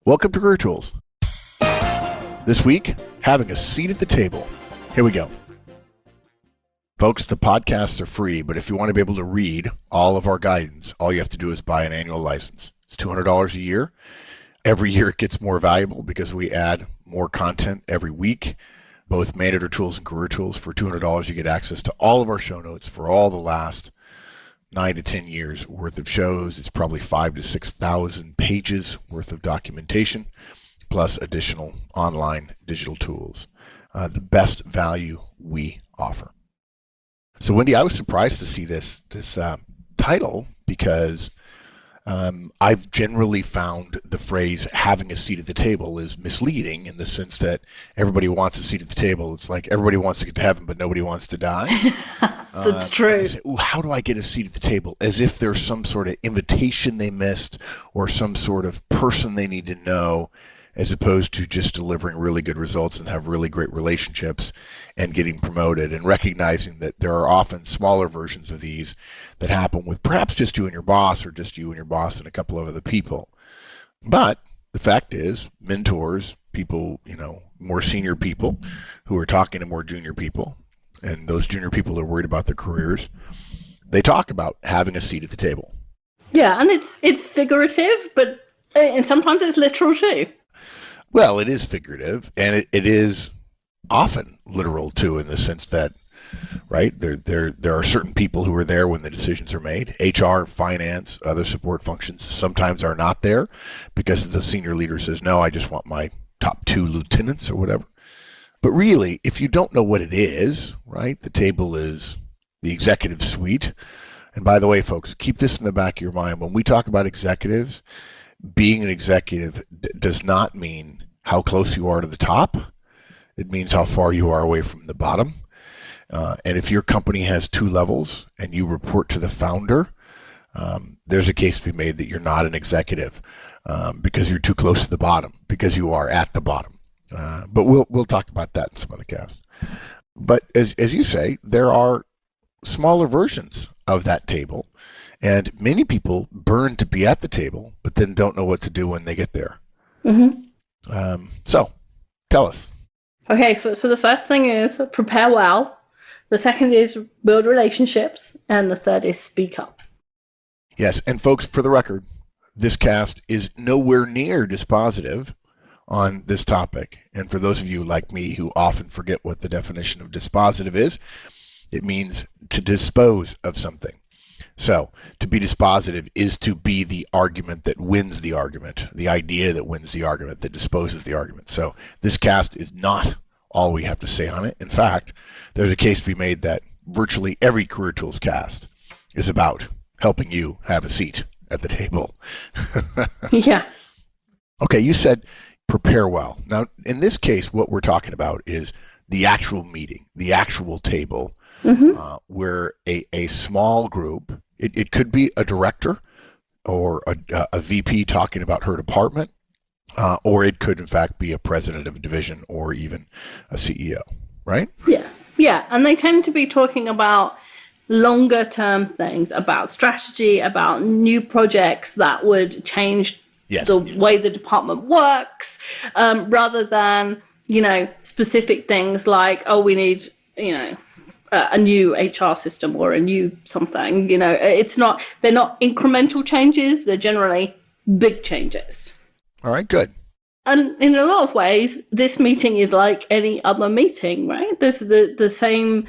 Welcome to Career Tools. This week, having a seat at the table. Here we go. Folks, the podcasts are free, but if you want to be able to read all of our guidance, all you have to do is buy an annual license. It's $200 a year. Every year it gets more valuable because we add more content every week, both Manager Tools and Career Tools. For $200, you get access to all of our show notes for all the last 9 to 10 years worth of shows. It's probably 5,000 to 6,000 pages worth of documentation, plus additional online digital tools. The best value we offer. So, Wendy, I was surprised to see this title because I've generally found the phrase having a seat at the table is misleading in the sense that everybody wants a seat at the table. It's like everybody wants to get to heaven, but nobody wants to die. That's true. Say, how do I get a seat at the table? As if there's some sort of invitation they missed or some sort of person they need to know, as opposed to just delivering really good results and have really great relationships and getting promoted, and recognizing that there are often smaller versions of these that happen with perhaps just you and your boss, or just you and your boss and a couple of other people. But the fact is, mentors, people, more senior people who are talking to more junior people, and those junior people that are worried about their careers, they talk about having a seat at the table. Yeah, and it's figurative, and sometimes it's literal too. Well, it is figurative, and it is often literal too, in the sense that, right, there are certain people who are there when the decisions are made. HR, finance, other support functions sometimes are not there because the senior leader says, no, I just want my top 2 lieutenants or whatever. But really, if you don't know what it is, right, the table is the executive suite. And by the way, folks, keep this in the back of your mind. When we talk about executives, being an executive does not mean how close you are to the top. It means how far you are away from the bottom. And if your company has 2 levels and you report to the founder, there's a case to be made that you're not an executive because you're too close to the bottom, because you are at the bottom. But we'll talk about that in some other cast. But as you say, there are smaller versions of that table, and many people burn to be at the table, but then don't know what to do when they get there. Mm-hmm. So, tell us. Okay, so the first thing is prepare well. The second is build relationships, and the third is speak up. Yes, and folks, for the record, this cast is nowhere near dispositive on this topic. And for those of you like me who often forget what the definition of dispositive is, it means to dispose of something. So to be dispositive is to be the argument that wins the argument, the idea that wins the argument, that disposes the argument. So this cast is not all we have to say on it. In fact, there's a case to be made that virtually every Career Tools cast is about helping you have a seat at the table. Yeah. Okay, you said prepare well. Now, in this case, what we're talking about is the actual meeting, the actual table, where a small group, it could be a director or a VP talking about her department, or it could, in fact, be a president of a division or even a CEO, right? Yeah, and they tend to be talking about longer term things, about strategy, about new projects that would change the way the department works, rather than, specific things like, oh, we need, a new HR system or a new something. They're not incremental changes. They're generally big changes. All right, good. And in a lot of ways, this meeting is like any other meeting, right? There's the same,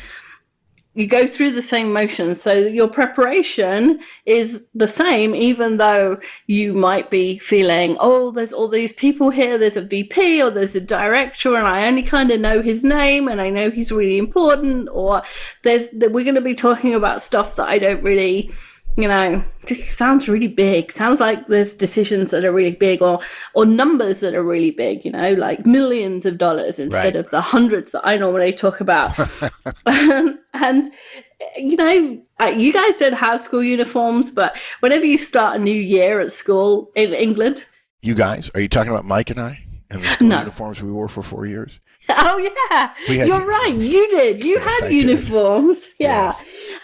you go through the same motions. So your preparation is the same, even though you might be feeling, oh, there's all these people here. There's a VP or there's a director, and I only kind of know his name and I know he's really important. Or we're going to be talking about stuff that I don't really, just sounds really big. Sounds like there's decisions that are really big, or numbers that are really big, like millions of dollars instead of the hundreds that I normally talk about. And, you guys don't have school uniforms, but whenever you start a new year at school in England. You guys, are you talking about Mike and I and the school uniforms we wore for 4 years? Oh, yeah. You're right. You did. You had uniforms. Yeah.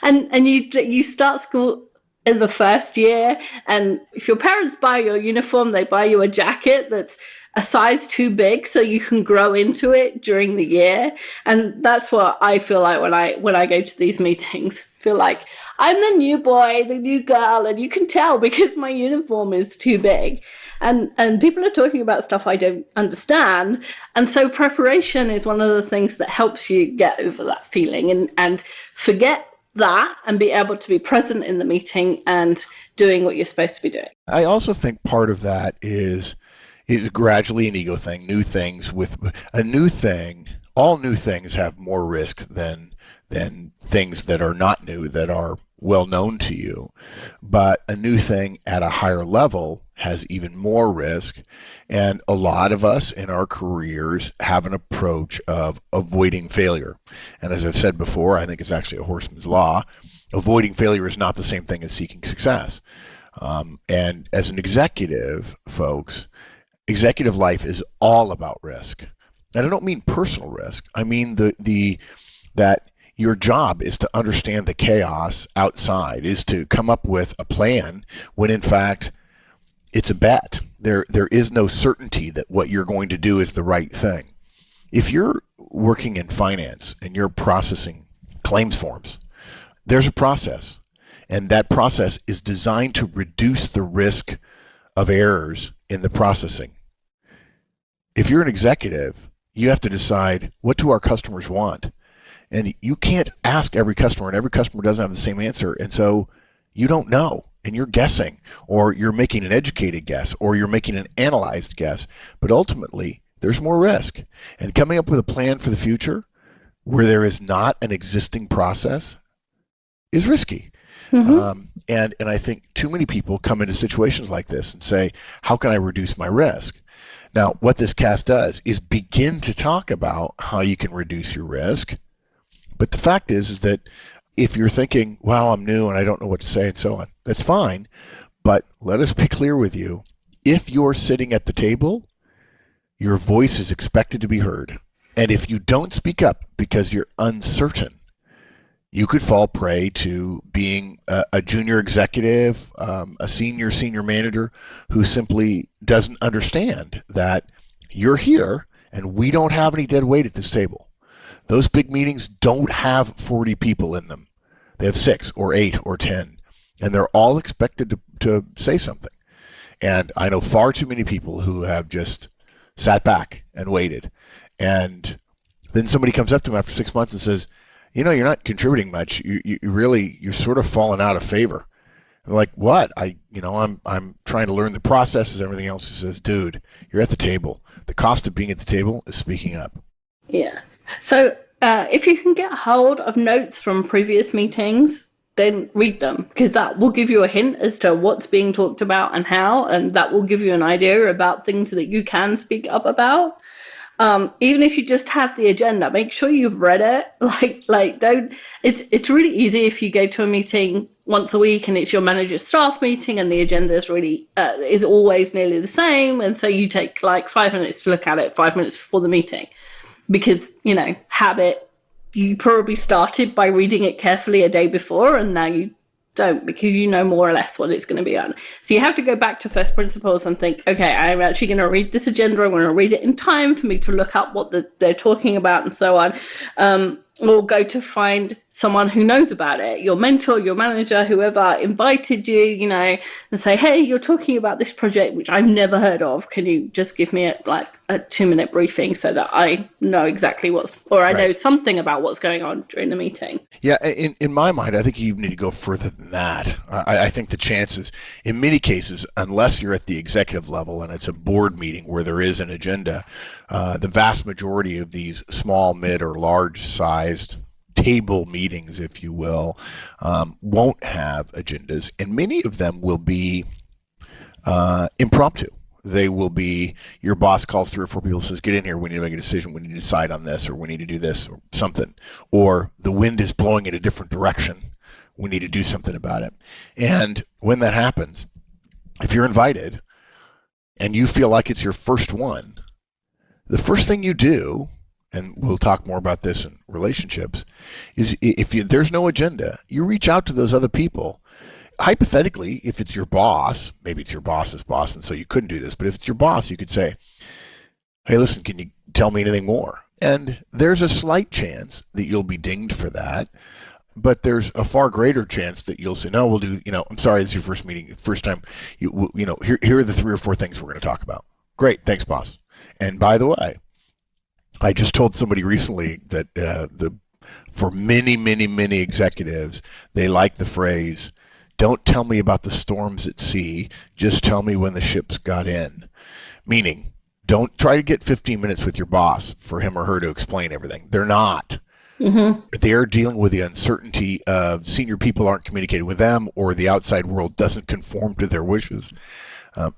And you start school in the first year. And if your parents buy your uniform, they buy you a jacket that's a size too big so you can grow into it during the year. And that's what I feel like when I go to these meetings. I feel like I'm the new boy, the new girl, and you can tell because my uniform is too big. And people are talking about stuff I don't understand. And so preparation is one of the things that helps you get over that feeling and forget that and be able to be present in the meeting and doing what you're supposed to be doing. I also think part of that is gradually an ego thing. New things with a new thing, all new things have more risk than things that are not new, that are well known to you. But a new thing at a higher level has even more risk. And a lot of us in our careers have an approach of avoiding failure. And as I've said before, I think it's actually a horseman's law. Avoiding failure is not the same thing as seeking success. And as an executive, folks, executive life is all about risk. And I don't mean personal risk. I mean that your job is to understand the chaos outside, is to come up with a plan when in fact it's a bet. There is no certainty that what you're going to do is the right thing. If you're working in finance and you're processing claims forms, there's a process, and that process is designed to reduce the risk of errors in the processing. If you're an executive, you have to decide, what do our customers want? And you can't ask every customer, and every customer doesn't have the same answer. And so you don't know, and you're guessing, or you're making an educated guess, or you're making an analyzed guess. But ultimately, there's more risk. And coming up with a plan for the future where there is not an existing process is risky. Mm-hmm. And I think too many people come into situations like this and say, how can I reduce my risk? Now, what this cast does is begin to talk about how you can reduce your risk. But the fact is that if you're thinking, well, I'm new and I don't know what to say and so on, that's fine. But let us be clear with you. If you're sitting at the table, your voice is expected to be heard. And if you don't speak up because you're uncertain, you could fall prey to being a junior executive, a senior manager who simply doesn't understand that you're here and we don't have any dead weight at this table. Those big meetings don't have 40 people in them. They have 6 or 8 or 10, and they're all expected to say something. And I know far too many people who have just sat back and waited. And then somebody comes up to them after 6 months and says, you're not contributing much. You're sort of fallen out of favor. I'm like, what? I'm trying to learn the processes, everything else. He says, dude, you're at the table. The cost of being at the table is speaking up. Yeah. So if you can get hold of notes from previous meetings, then read them, because that will give you a hint as to what's being talked about and how, and that will give you an idea about things that you can speak up about. Even if you just have the agenda, make sure you've read it. Like don't. It's really easy if you go to a meeting once a week and it's your manager's staff meeting and the agenda is really is always nearly the same, and so you take like 5 minutes to look at it 5 minutes before the meeting. Because, habit, you probably started by reading it carefully a day before, and now you don't, because you know more or less what it's going to be on. So you have to go back to first principles and think, okay, I'm actually going to read this agenda. I'm going to read it in time for me to look up what they're talking about and so on. Or go to find someone who knows about it, your mentor, your manager, whoever invited you, and say, hey, you're talking about this project, which I've never heard of. Can you just give me a 2-minute briefing so that I know exactly I know something about what's going on during the meeting? Yeah, in my mind, I think you need to go further than that. I think the chances, in many cases, unless you're at the executive level and it's a board meeting where there is an agenda, the vast majority of these small, mid, or large-sized table meetings, if you will, won't have agendas, and many of them will be impromptu. They will be, your boss calls 3 or 4 people and says, get in here, we need to make a decision, we need to decide on this, or we need to do this, or something. Or the wind is blowing in a different direction, we need to do something about it. And when that happens, if you're invited and you feel like it's your first one, the first thing you do, and we'll talk more about this in relationships, is if there's no agenda, you reach out to those other people hypothetically, if it's your boss, maybe it's your boss's boss, and so you couldn't do this, but if it's your boss, you could say, hey, listen, can you tell me anything more? And there's a slight chance that you'll be dinged for that, but there's a far greater chance that you'll say, no, we'll do, I'm sorry, this is your first meeting, first time, here are the 3 or 4 things we're going to talk about. Great, thanks, boss. And by the way, I just told somebody recently that for many, many, many executives, they like the phrase, don't tell me about the storms at sea, just tell me when the ships got in. Meaning, don't try to get 15 minutes with your boss for him or her to explain everything. They're not. Mm-hmm. They're dealing with the uncertainty of senior people aren't communicating with them, or the outside world doesn't conform to their wishes.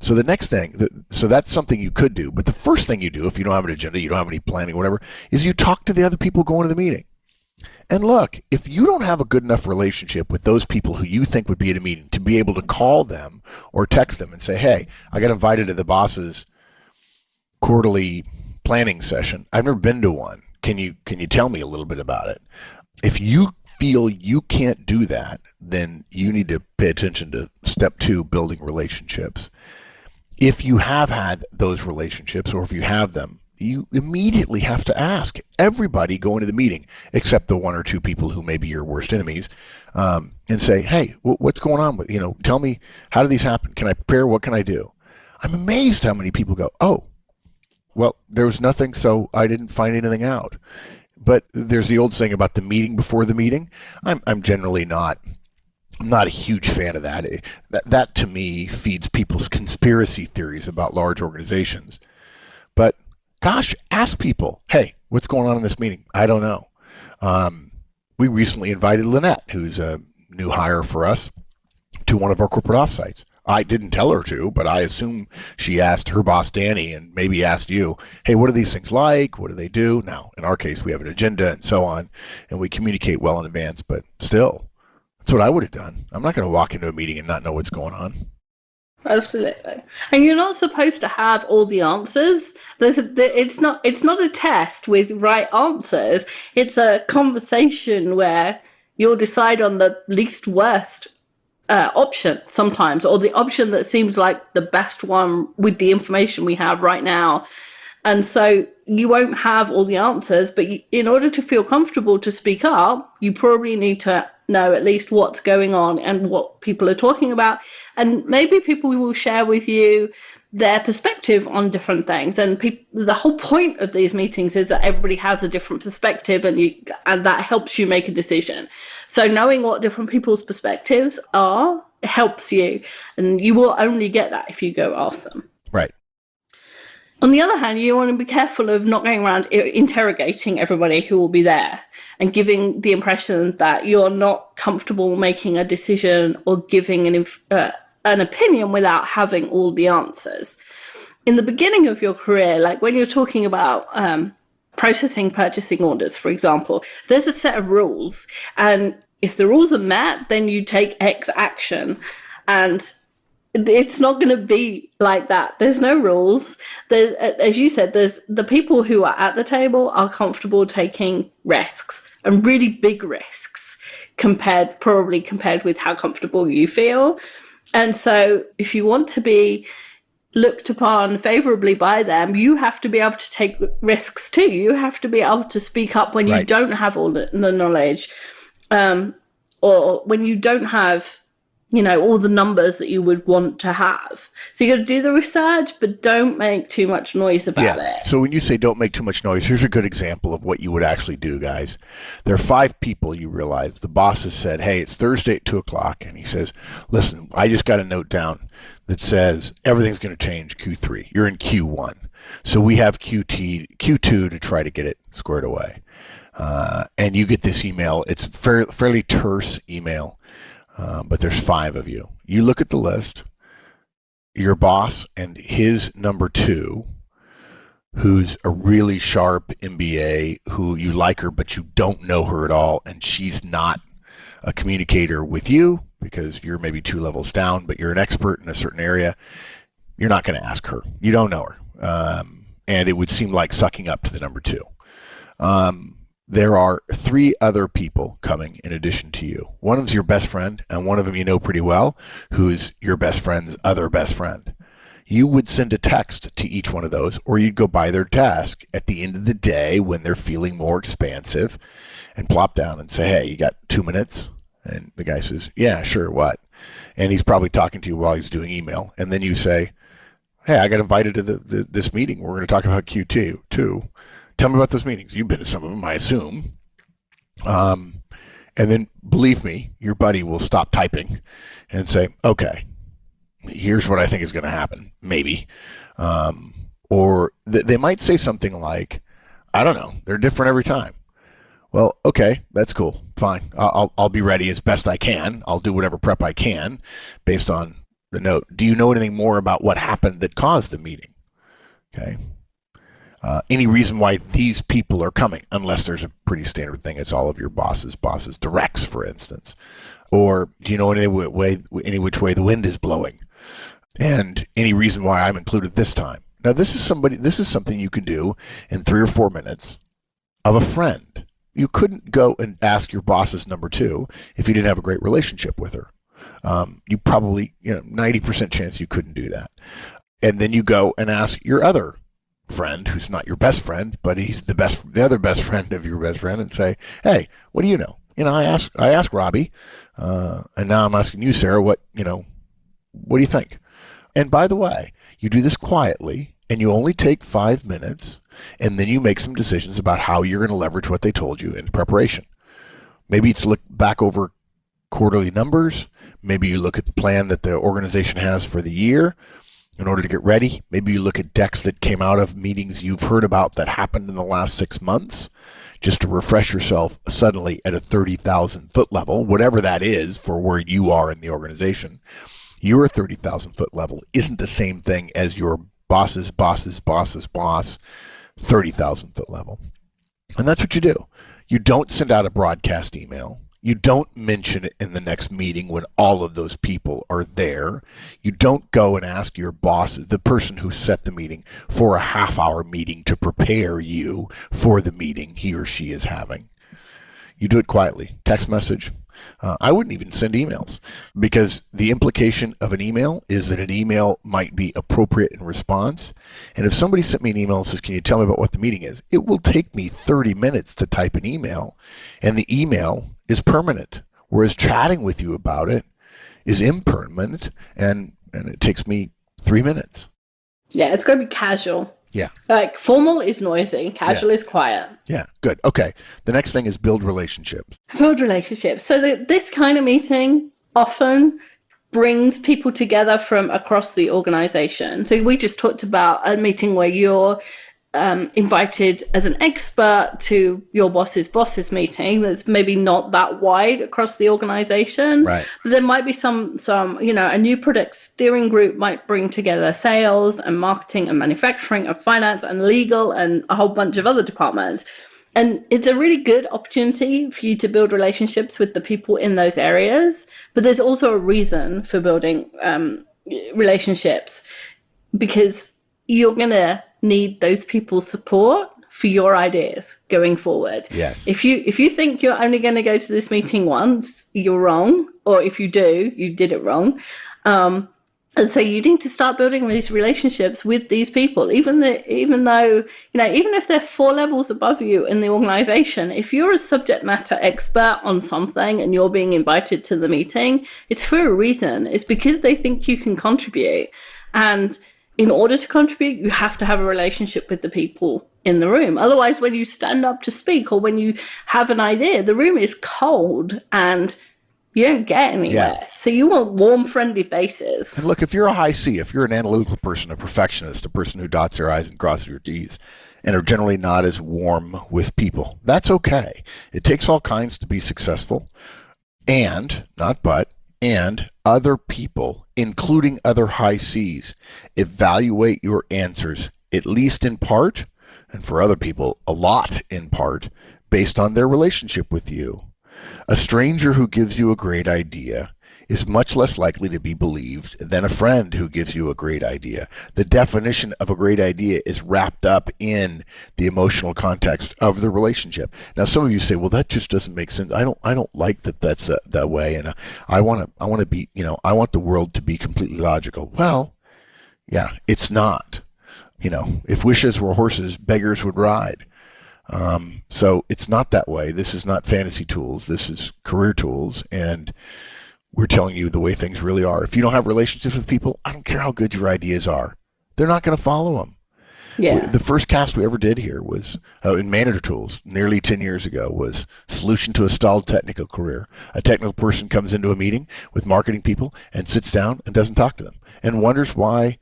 So the next thing, so that's something you could do. But the first thing you do, if you don't have an agenda, you don't have any planning, whatever, is you talk to the other people going to the meeting. And look, if you don't have a good enough relationship with those people who you think would be at a meeting to be able to call them or text them and say, hey, I got invited to the boss's quarterly planning session. I've never been to one. Can you tell me a little bit about it? If you feel you can't do that, then you need to pay attention to step 2, building relationships. If you have had those relationships, or if you have them, you immediately have to ask everybody going to the meeting, except the 1 or 2 people who may be your worst enemies, and say, hey, what's going on with, tell me, how do these happen? Can I prepare? What can I do? I'm amazed how many people go, oh, well, there was nothing, so I didn't find anything out. But there's the old saying about the meeting before the meeting. I'm generally not a huge fan of that. That to me feeds people's conspiracy theories about large organizations. But gosh, ask people, hey, what's going on in this meeting? I don't know. We recently invited Lynette, who's a new hire for us, to one of our corporate offsites. I didn't tell her to, but I assume she asked her boss, Danny, and maybe asked you, hey, what are these things like? What do they do? Now, in our case, we have an agenda and so on, and we communicate well in advance, but still, that's what I would have done. I'm not going to walk into a meeting and not know what's going on. Absolutely. And you're not supposed to have all the answers. It's not a test with right answers. It's a conversation where you'll decide on the least worst option sometimes, or the option that seems like the best one with the information we have right now. And so you won't have all the answers, but in order to feel comfortable to speak up, you probably need to know at least what's going on and what people are talking about. And maybe people will share with you their perspective on different things. And the whole point of these meetings is that everybody has a different perspective, and that helps you make a decision. So knowing what different people's perspectives are helps you, and you will only get that if you go ask them. Right. On the other hand, you want to be careful of not going around interrogating everybody who will be there and giving the impression that you're not comfortable making a decision or giving an opinion without having all the answers. In the beginning of your career, like when you're talking about processing purchasing orders, for example, there's a set of rules. And if the rules are met, then you take X action. And it's not going to be like that. There's no rules. As you said, there's the people who are at the table are comfortable taking risks, and really big risks compared with how comfortable you feel. And so if you want to be looked upon favorably by them, you have to be able to take risks too. You have to be able to speak up when you don't have all the knowledge, or when you don't have all the numbers that you would want to have. So you got to do the research, but don't make too much noise about it. So when you say don't make too much noise, here's a good example of what you would actually do, guys. There are 5 people, you realize. The boss has said, hey, it's Thursday at 2 o'clock. And he says, listen, I just got a note down that says everything's going to change Q3. You're in Q1. So we have Q2 to try to get it squared away. And you get this email. It's fairly terse email. But there's 5 of you. You look at the list, your boss and his number 2, who's a really sharp MBA, who you like her, but you don't know her at all, and she's not a communicator with you because you're maybe 2 levels down, but you're an expert in a certain area. You're not going to ask her. You don't know her. And it would seem like sucking up to the number 2. there are 3 other people coming in addition to you. One of them's your best friend, and one of them you know pretty well, who's your best friend's other best friend. You would send a text to each one of those, or you'd go by their desk at the end of the day when they're feeling more expansive and plop down and say, hey, you got 2 minutes? And the guy says, yeah, sure, what? And he's probably talking to you while he's doing email. And then you say, hey, I got invited to this meeting. We're going to talk about Q2 too. Tell me about those meetings. You've been to some of them, I assume. And then, believe me, your buddy will stop typing and say, okay, here's what I think is going to happen, maybe. Or they might say something like, I don't know, they're different every time. Well, okay, that's cool, fine. I'll be ready as best I can. I'll do whatever prep I can based on the note. Do you know anything more about what happened that caused the meeting? Okay. Any reason why these people are coming, unless there's a pretty standard thing. It's all of your bosses' directs, for instance. Or do you know any which way the wind is blowing? And any reason why I'm included this time? Now, this is something you can do in 3 or 4 minutes of a friend. You couldn't go and ask your boss's number 2 if you didn't have a great relationship with her. You probably, 90% chance you couldn't do that. And then you go and ask your other friend, who's not your best friend, but he's the other best friend of your best friend, and say, hey, what do you know? I asked Robbie, and now I'm asking you, Sarah, what do you think? And by the way, you do this quietly, and you only take 5 minutes, and then you make some decisions about how you're going to leverage what they told you in preparation. Maybe it's look back over quarterly numbers. Maybe you look at the plan that the organization has for the year in order to get ready. Maybe you look at decks that came out of meetings you've heard about that happened in the last 6 months, just to refresh yourself suddenly at a 30,000 foot level, whatever that is for where you are in the organization. Your 30,000 foot level isn't the same thing as your boss's boss 30,000 foot level. And that's what you do. You don't send out a broadcast email. You don't mention it in the next meeting when all of those people are there. You don't go and ask your boss, the person who set the meeting, for a half-hour meeting to prepare you for the meeting he or she is having. You do it quietly. Text message. I wouldn't even send emails, because the implication of an email is that an email might be appropriate in response. And if somebody sent me an email and says, can you tell me about what the meeting is? It will take me 30 minutes to type an email, and the email is permanent, whereas chatting with you about it is impermanent, and it takes me 3 minutes. Yeah, it's going to be casual. Yeah. Like, formal is noisy, casual is quiet. Yeah, good. Okay. The next thing is build relationships. Build relationships. So this kind of meeting often brings people together from across the organization. So we just talked about a meeting where you're invited as an expert to your boss's meeting that's maybe not that wide across the organization. Right. But there might be some a new product steering group might bring together sales and marketing and manufacturing and finance and legal and a whole bunch of other departments. And it's a really good opportunity for you to build relationships with the people in those areas. But there's also a reason for building relationships, because you're going to need those people's support for your ideas going forward. Yes. If you think you're only going to go to this meeting once, you're wrong. Or if you do, you did it wrong. And so you need to start building these relationships with these people, even if they're 4 levels above you in the organization. If you're a subject matter expert on something and you're being invited to the meeting, it's for a reason. It's because they think you can contribute. And in order to contribute, you have to have a relationship with the people in the room. Otherwise, when you stand up to speak or when you have an idea, the room is cold and you don't get anywhere. Yeah. So you want warm, friendly faces. And look, if you're a high C, if you're an analytical person, a perfectionist, a person who dots their I's and crosses their T's, and are generally not as warm with people, that's okay. It takes all kinds to be successful. And other people, including other high C's, evaluate your answers, at least in part, and for other people, a lot in part, based on their relationship with you. A stranger who gives you a great idea is much less likely to be believed than a friend who gives you a great idea. The definition of a great idea is wrapped up in the emotional context of the relationship. Now, some of you say, "Well, that just doesn't make sense. I don't like that. That's that way." And I want to be, I want the world to be completely logical. Well, yeah, it's not. If wishes were horses, beggars would ride. So it's not that way. This is not fantasy tools. This is career tools, and we're telling you the way things really are. If you don't have relationships with people, I don't care how good your ideas are. They're not going to follow them. Yeah. The first cast we ever did here was in Manager Tools nearly 10 years ago was Solution to a Stalled Technical Career. A technical person comes into a meeting with marketing people and sits down and doesn't talk to them and wonders why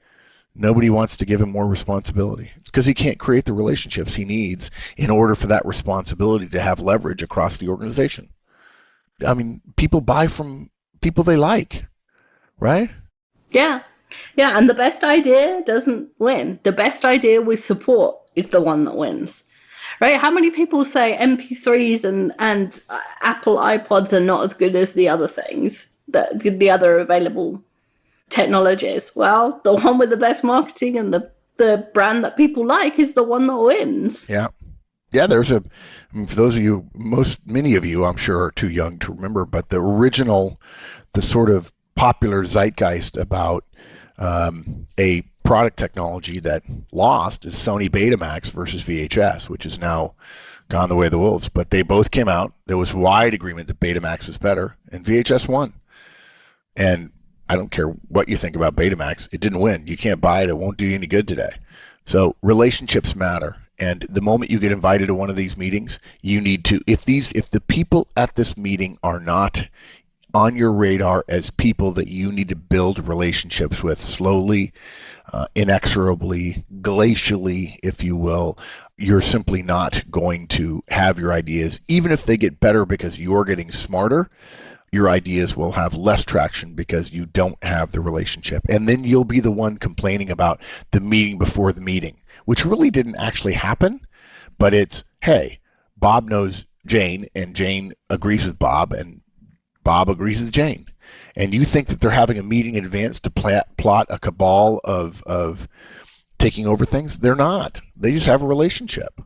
nobody wants to give him more responsibility. It's because he can't create the relationships he needs in order for that responsibility to have leverage across the organization. I mean, people buy from people they like, right? Yeah. Yeah, and the best idea doesn't win. The best idea with support is the one that wins. Right? How many people say MP3s and Apple iPods are not as good as the other things, the other available technologies? Well, the one with the best marketing and the brand that people like is the one that wins. Yeah. Yeah, for those of you, many of you, I'm sure, are too young to remember, but the sort of popular zeitgeist about a product technology that lost is Sony Betamax versus VHS, which is now gone the way of the wolves. But they both came out. There was wide agreement that Betamax was better, and VHS won. And I don't care what you think about Betamax. It didn't win. You can't buy it. It won't do you any good today. So relationships matter. And the moment you get invited to one of these meetings, you need to, if the people at this meeting are not on your radar as people that you need to build relationships with slowly, inexorably, glacially, if you will, you're simply not going to have your ideas, even if they get better because you're getting smarter, your ideas will have less traction because you don't have the relationship. And then you'll be the one complaining about the meeting before the meeting, which really didn't actually happen, but it's, hey, Bob knows Jane, and Jane agrees with Bob, and Bob agrees with Jane. And you think that they're having a meeting in advance to plot a cabal of taking over things? They're not. They just have a relationship.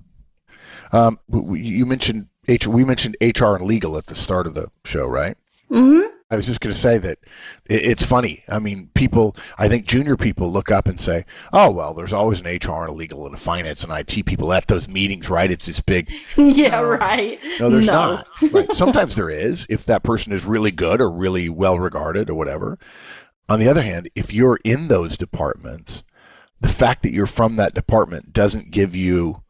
We mentioned HR and legal at the start of the show, right? Mm-hmm. I was just going to say that it's funny. I mean, I think junior people look up and say, oh, well, there's always an HR and a legal and a finance and IT people at those meetings, right? It's this big. Yeah, right. No, there's not. Right. Sometimes there is, if that person is really good or really well regarded or whatever. On the other hand, if you're in those departments, the fact that you're from that department doesn't give you,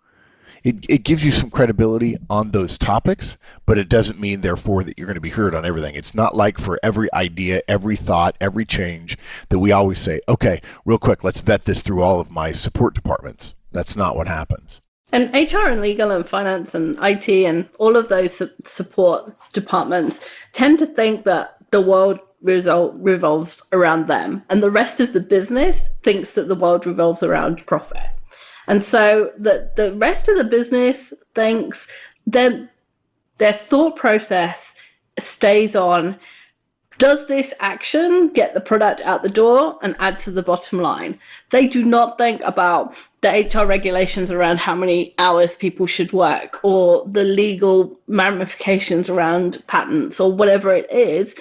it gives you some credibility on those topics, but it doesn't mean, therefore, that you're going to be heard on everything. It's not like for every idea, every thought, every change that we always say, okay, real quick, let's vet this through all of my support departments. That's not what happens. And HR and legal and finance and IT and all of those support departments tend to think that the world revolves around them, and the rest of the business thinks that the world revolves around profit. And so the rest of the business thinks that their thought process stays on, does this action get the product out the door and add to the bottom line? They do not think about the HR regulations around how many hours people should work, or the legal ramifications around patents, or whatever it is.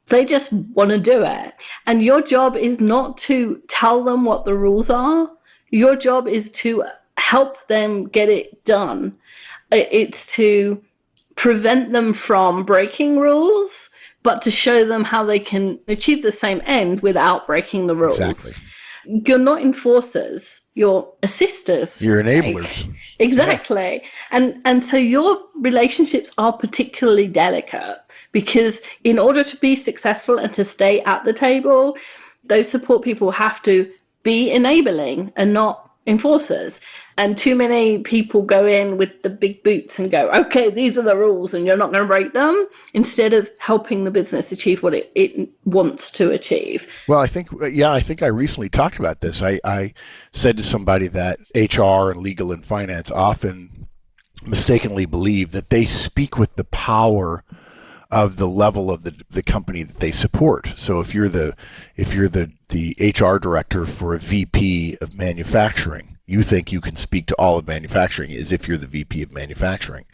They just want to do it. And your job is not to tell them what the rules are. Your job is to help them get it done. It's to prevent them from breaking rules, but to show them how they can achieve the same end without breaking the rules. Exactly. You're not enforcers. You're assisters. You're enablers. Exactly. Yeah. And so your relationships are particularly delicate, because in order to be successful and to stay at the table, those support people have to be enabling and not enforcers. And too many people go in with the big boots and go, okay, these are the rules and you're not going to break them, instead of helping the business achieve what it wants to achieve. Well, I think I recently talked about this. I said to somebody that HR and legal and finance often mistakenly believe that they speak with the power of the level of the company that they support. So if you're the HR director for a VP of manufacturing, you think you can speak to all of manufacturing as if you're the VP of manufacturing.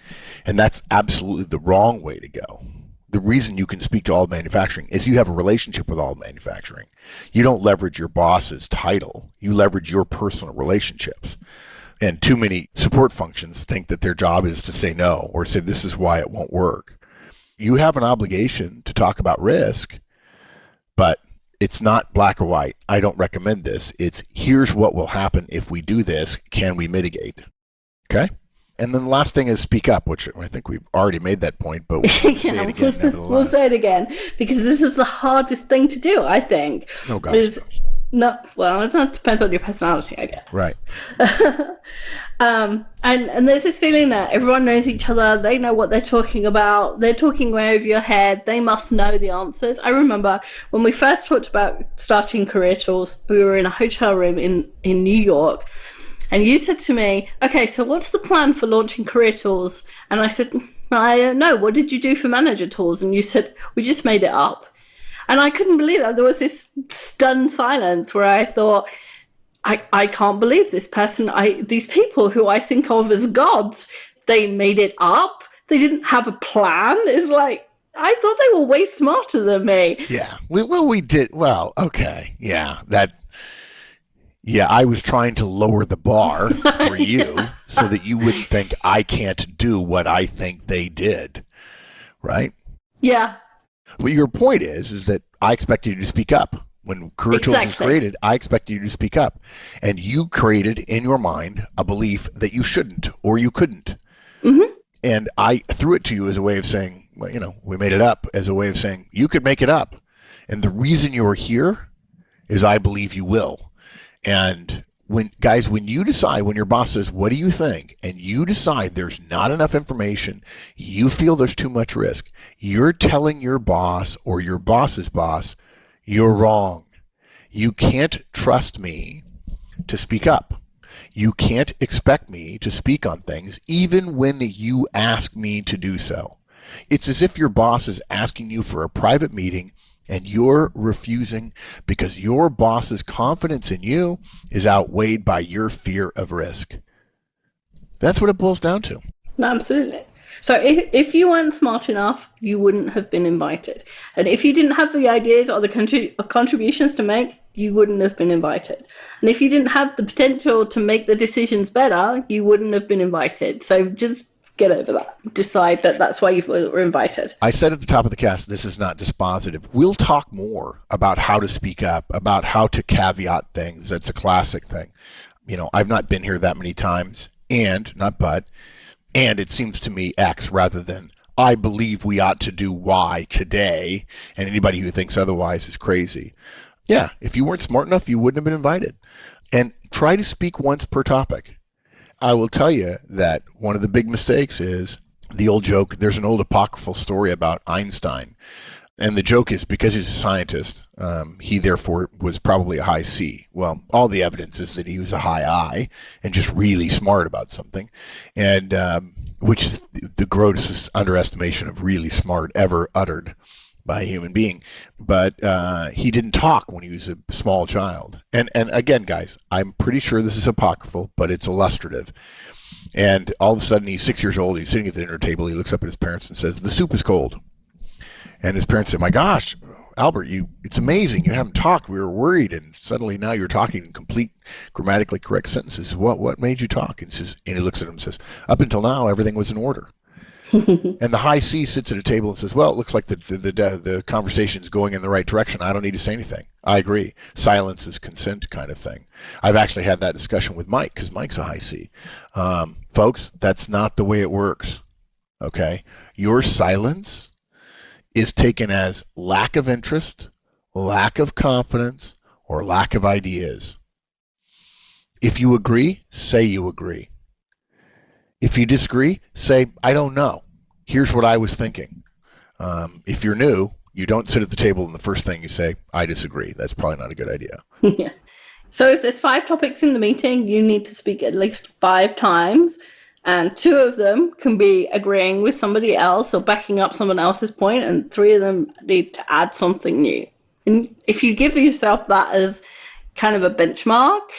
And that's absolutely the wrong way to go. The reason you can speak to all of manufacturing is you have a relationship with all of manufacturing. You don't leverage your boss's title. You leverage your personal relationships. And too many support functions think that their job is to say no or say this is why it won't work. You have an obligation to talk about risk, but it's not black or white. I don't recommend this. It's here's what will happen if we do this. Can we mitigate? Okay? And then the last thing is speak up, which I think we've already made that point, but we'll say it again nevertheless. We'll say it again because this is the hardest thing to do, I think. Oh, gosh. Well, it depends on your personality, I guess. Right. And there's this feeling that everyone knows each other. They know what they're talking about. They're talking way over your head. They must know the answers. I remember when we first talked about starting Career Tools, we were in a hotel room in New York. And you said to me, okay, so what's the plan for launching Career Tools? And I said, well, I don't know. What did you do for Manager Tools? And you said, we just made it up. And I couldn't believe that. There was this stunned silence where I thought, I can't believe this person, these people who I think of as gods, they made it up. They didn't have a plan. It's like, I thought they were way smarter than me. Yeah. We did. Well, okay. Yeah. I was trying to lower the bar for you so that you wouldn't think I can't do what I think they did. Right? Yeah. Well, your point is that I expected you to speak up. When Career Tools was created, I expected you to speak up. And you created in your mind a belief that you shouldn't or you couldn't. Mm-hmm. And I threw it to you as a way of saying, well, we made it up, as a way of saying, you could make it up. And the reason you're here is I believe you will. And when you decide, when your boss says, what do you think? And you decide there's not enough information, you feel there's too much risk, you're telling your boss or your boss's boss, you're wrong. You can't trust me to speak up. You can't expect me to speak on things even when you ask me to do so. It's as if your boss is asking you for a private meeting and you're refusing because your boss's confidence in you is outweighed by your fear of risk. That's what it boils down to. Absolutely. So if you weren't smart enough, you wouldn't have been invited. And if you didn't have the ideas or the contributions to make, you wouldn't have been invited. And if you didn't have the potential to make the decisions better, you wouldn't have been invited. So just get over that. Decide that that's why you were invited. I said at the top of the cast, this is not dispositive. We'll talk more about how to speak up, about how to caveat things. That's a classic thing. I've not been here that many times, and it seems to me X rather than I believe we ought to do Y today, and anybody who thinks otherwise is crazy. Yeah, if you weren't smart enough, you wouldn't have been invited. And try to speak once per topic. I will tell you that one of the big mistakes is the old joke. There's an old apocryphal story about Einstein. And the joke is because he's a scientist, he therefore was probably a high C. Well, all the evidence is that he was a high I and just really smart about something, and which is the grossest underestimation of really smart ever uttered by a human being. But he didn't talk when he was a small child. And again, guys, I'm pretty sure this is apocryphal, but it's illustrative. And all of a sudden, he's 6 years old. He's sitting at the dinner table. He looks up at his parents and says, "The soup is cold." And his parents said, "My gosh, Albert, it's amazing. You haven't talked. We were worried. And suddenly now you're talking in complete grammatically correct sentences. What made you talk?" And he looks at him and says, "Up until now, everything was in order." And the high C sits at a table and says, "Well, it looks like the conversation's going in the right direction. I don't need to say anything." I agree. Silence is consent kind of thing. I've actually had that discussion with Mike because Mike's a high C. Folks, that's not the way it works. Okay? Your silence is taken as lack of interest, lack of confidence, or lack of ideas. If you agree, say you agree. If you disagree, say, "I don't know. Here's what I was thinking." If you're new, you don't sit at the table and the first thing you say, "I disagree." That's probably not a good idea. Yeah. So if there's 5 topics in the meeting, you need to speak at least 5 times. And 2 of them can be agreeing with somebody else or backing up someone else's point, and 3 of them need to add something new. And if you give yourself that as kind of a benchmark,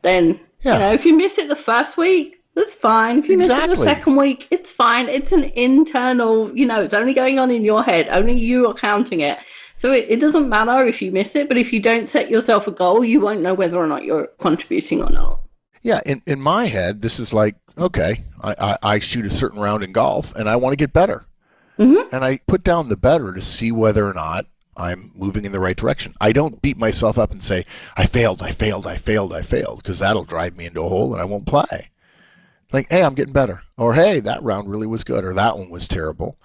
then, if you miss it the first week, that's fine. If you miss it the second week, it's fine. It's an internal, it's only going on in your head. Only you are counting it. So it doesn't matter if you miss it, but if you don't set yourself a goal, you won't know whether or not you're contributing or not. Yeah, in my head, this is like, okay, I shoot a certain round in golf and I want to get better. Mm-hmm. And I put down the better to see whether or not I'm moving in the right direction. I don't beat myself up and say, I failed, because that'll drive me into a hole and I won't play. Like, hey, I'm getting better. Or, hey, that round really was good, or that one was terrible.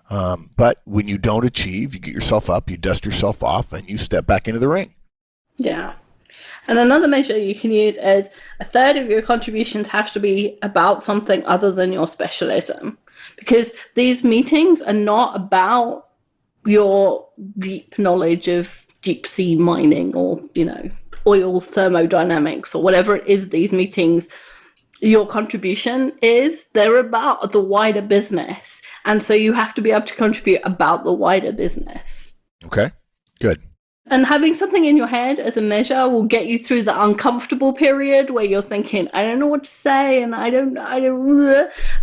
But when you don't achieve, you get yourself up, you dust yourself off, and you step back into the ring. Yeah. And another measure you can use is 1/3 of your contributions have to be about something other than your specialism. Because these meetings are not about your deep knowledge of deep sea mining or, oil thermodynamics or whatever it is these meetings, your contribution is, they're about the wider business. And so you have to be able to contribute about the wider business. Okay, good. And having something in your head as a measure will get you through the uncomfortable period where you're thinking, I don't know what to say, and I don't.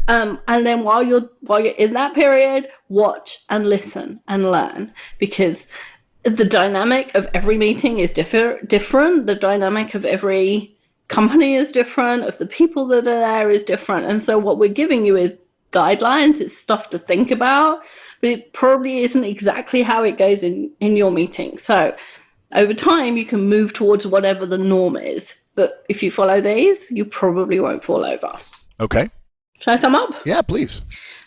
And then while you're in that period, watch and listen and learn, because the dynamic of every meeting is different. The dynamic of every company is different. Of the people that are there is different. And so what we're giving you is guidelines. It's stuff to think about, but it probably isn't exactly how it goes in your meeting. So over time, you can move towards whatever the norm is. But if you follow these, you probably won't fall over. Okay. Shall I sum up? Yeah, please.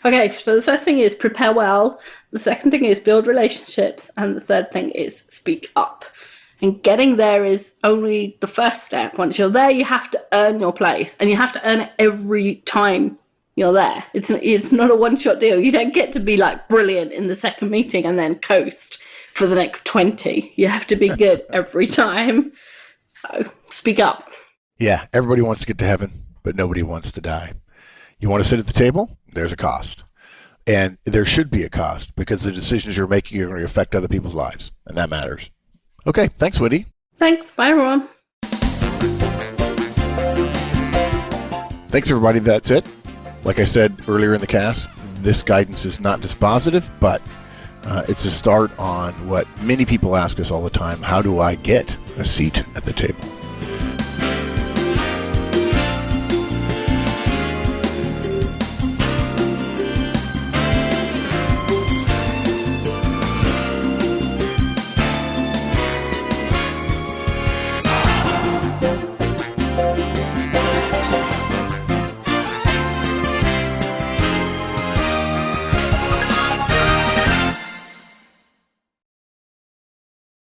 Okay, so the first thing is prepare well. The second thing is build relationships. And the third thing is speak up. And getting there is only the first step. Once you're there, you have to earn your place. And you have to earn it every time you're there. It's not a one-shot deal. You don't get to be like brilliant in the second meeting and then coast for the next 20. You have to be good every time. So speak up. Yeah, everybody wants to get to heaven, but nobody wants to die. You want to sit at the table? There's a cost. And there should be a cost, because the decisions you're making are going to affect other people's lives, and that matters. Okay, thanks, Wendy. Thanks. Bye, everyone. Thanks, everybody. That's it. Like I said earlier in the cast, this guidance is not dispositive, but it's a start on what many people ask us all the time: how do I get a seat at the table?